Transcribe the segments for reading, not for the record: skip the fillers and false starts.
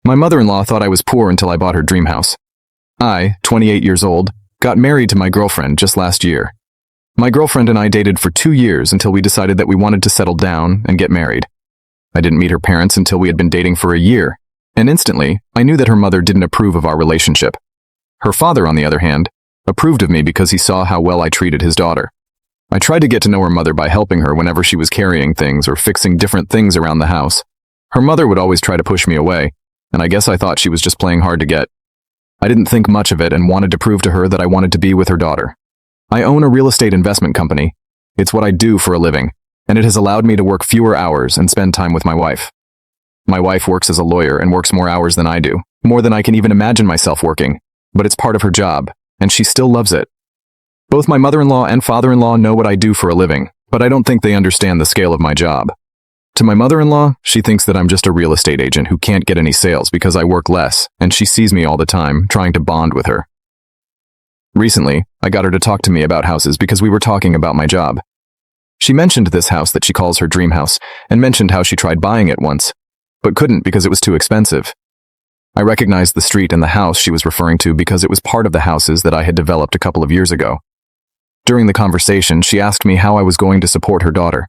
My mother-in-law thought I was poor until I bought her dream house. I, 28 years old, got married to my girlfriend just last year. My girlfriend and I dated for 2 years until we decided that we wanted to settle down and get married. I didn't meet her parents until we had been dating for a year, and instantly, I knew that her mother didn't approve of our relationship. Her father, on the other hand, approved of me because he saw how well I treated his daughter. I tried to get to know her mother by helping her whenever she was carrying things or fixing different things around the house. Her mother would always try to push me away, and I guess I thought she was just playing hard to get. I didn't think much of it and wanted to prove to her that I wanted to be with her daughter. I own a real estate investment company. It's what I do for a living, and it has allowed me to work fewer hours and spend time with my wife. My wife works as a lawyer and works more hours than I do, more than I can even imagine myself working, but it's part of her job, and she still loves it. Both my mother-in-law and father-in-law know what I do for a living, but I don't think they understand the scale of my job. To my mother-in-law, she thinks that I'm just a real estate agent who can't get any sales because I work less, and she sees me all the time, trying to bond with her. Recently, I got her to talk to me about houses because we were talking about my job. She mentioned this house that she calls her dream house, and mentioned how she tried buying it once, but couldn't because it was too expensive. I recognized the street and the house she was referring to because it was part of the houses that I had developed a couple of years ago. During the conversation, she asked me how I was going to support her daughter.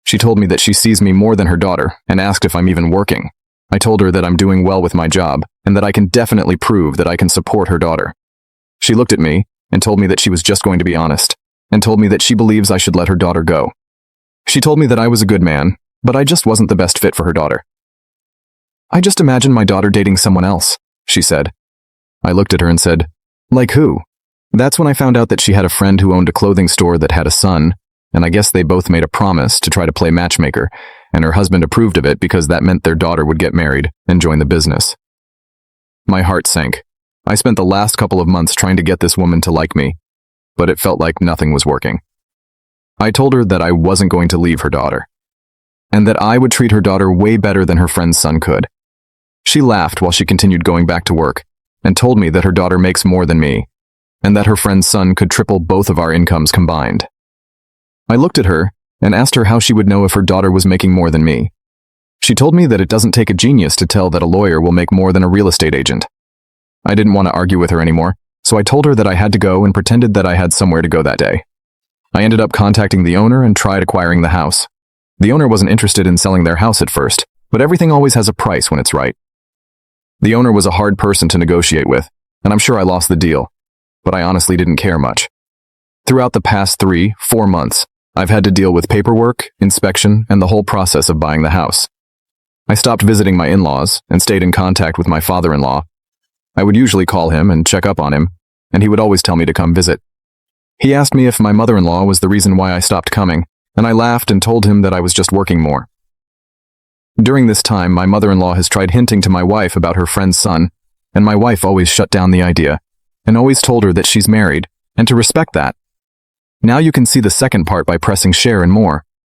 She told me that she sees me more than her daughter and asked if I'm even working. I told her that I'm doing well with my job and that I can definitely prove that I can support her daughter. She looked at me and told me that she was just going to be honest and told me that she believes I should let her daughter go. She told me that I was a good man, but I just wasn't the best fit for her daughter. I just imagined my daughter dating someone else, she said. I looked at her and said, like who? That's when I found out that she had a friend who owned a clothing store that had a son, and I guess they both made a promise to try to play matchmaker, and her husband approved of it because that meant their daughter would get married and join the business. My heart sank. I spent the last couple of months trying to get this woman to like me, but it felt like nothing was working. I told her that I wasn't going to leave her daughter, and that I would treat her daughter way better than her friend's son could. She laughed while she continued going back to work, and told me that her daughter makes more than me, and that her friend's son could triple both of our incomes combined. I looked at her and asked her how she would know if her daughter was making more than me. She told me that it doesn't take a genius to tell that a lawyer will make more than a real estate agent. I didn't want to argue with her anymore, so I told her that I had to go and pretended that I had somewhere to go that day. I ended up contacting the owner and tried acquiring the house. The owner wasn't interested in selling their house at first, but everything always has a price when it's right. The owner was a hard person to negotiate with, and I'm sure I lost the deal, but I honestly didn't care much. Throughout the past 3-4 months, I've had to deal with paperwork, inspection, and the whole process of buying the house. I stopped visiting my in-laws and stayed in contact with my father-in-law. I would usually call him and check up on him, and he would always tell me to come visit. He asked me if my mother-in-law was the reason why I stopped coming, and I laughed and told him that I was just working more. During this time, my mother-in-law has tried hinting to my wife about her friend's son, and my wife always shut down the idea, and always told her that she's married, and to respect that. Now you can see the second part by pressing share and more.